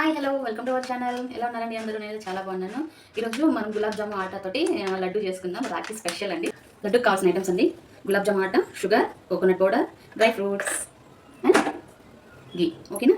Hi hello welcome to our channel. ఎలా ఉన్నారండి అందరూ? నేను చాలా బాగున్నాను. ఈరోజు మనం గులాబ్ జాము ఆటాతోటి లడ్డు చేసుకుందాం. రాఖీ స్పెషల్ అండి. లడ్డుకి కావాల్సిన ఐటమ్స్ అండి: gulab jamun atta, sugar, coconut powder, dry fruits and ghee. ఓకేనా?